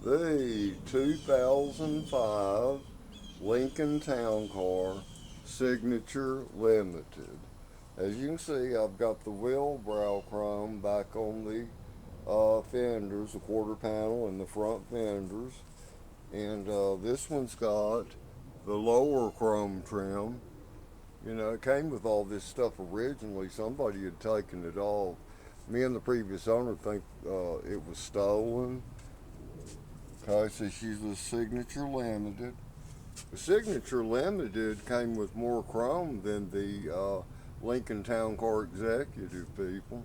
the 2005 Lincoln Town Car Signature Limited. As you can see, I've got the wheelbarrow chrome back on the fenders, the quarter panel and the front fenders. And this one's got the lower chrome trim. You know, it came with all this stuff originally. Somebody had taken it off. Me and the previous owner think it was stolen. Okay, so she's a Signature Limited. The Signature Limited came with more chrome than the Lincoln Town Car Executive, people.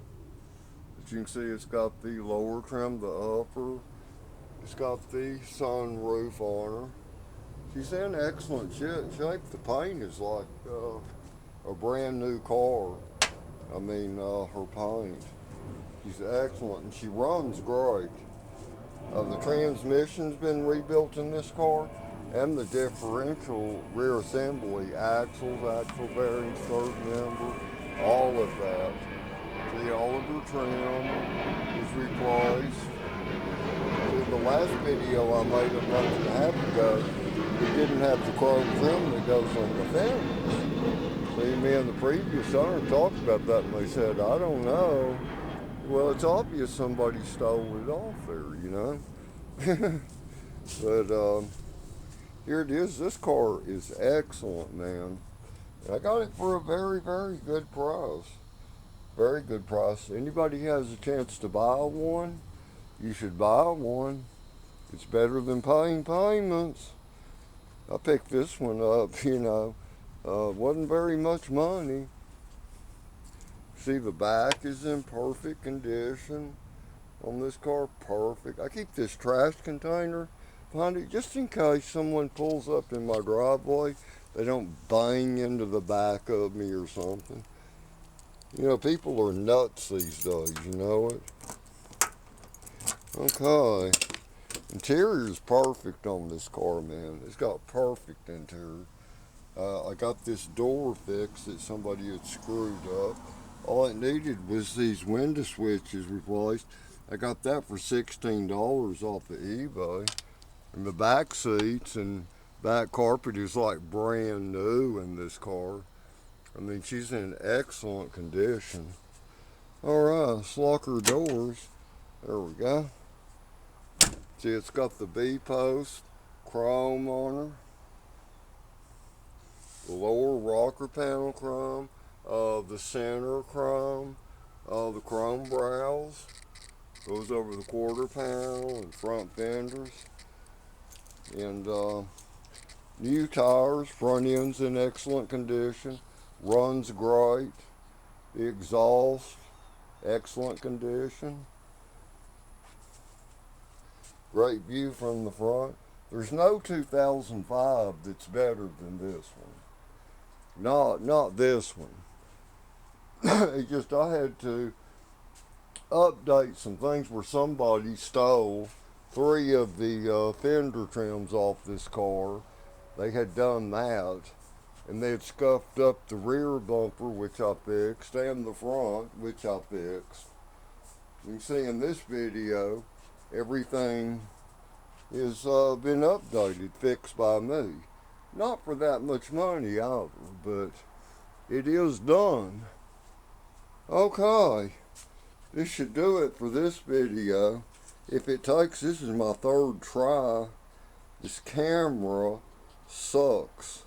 As you can see, it's got the lower trim, the upper. It's got the sunroof on her. She's in excellent shape. The paint is like a brand new car. I mean, her paint. She's excellent and she runs great. The transmission's been rebuilt in this car, and the differential rear assembly, axles, axle bearings, third member, all of that. See, all of her trim is replaced. See, the last video I made a month and a half ago, it didn't have the chrome trim that goes on the fenders. See, me and the previous owner talked about that, and they said, I don't know. Well, it's obvious somebody stole it off there, you know. But here it is. This car is excellent, man. I got it for a very, very good price. Very good price. Anybody has a chance to buy one, you should buy one. It's better than paying payments. I picked this one up, you know. Wasn't very much money. See, the back is in perfect condition on this car. Perfect. I keep this trash container behind it just in case someone pulls up in my driveway. They don't bang into the back of me or something. You know, people are nuts these days, you know it? Okay. Interior is perfect on this car, man. It's got perfect interior. I got this door fixed that somebody had screwed up. All it needed was these window switches replaced. I got that for $16 off of eBay. And the back seats and back carpet is like brand new in this car. I mean, she's in excellent condition. Alright, let's lock her doors. There we go. See, it's got the B-post, chrome on her. The lower rocker panel chrome. The center chrome, the chrome browse goes over the quarter panel and front fenders, and new tires, front end's in excellent condition, runs great, the exhaust, excellent condition, great view from the front. There's no 2005 that's better than this one. Not this one. It's just I had to update some things where somebody stole 3 of the fender trims off this car. They had done that, and they had scuffed up the rear bumper, which I fixed, and the front, which I fixed. You can see in this video, everything has been updated, fixed by me. Not for that much money either, but it is done. Okay, this should do it for this video. If it takes, this is my 3rd try. This camera sucks.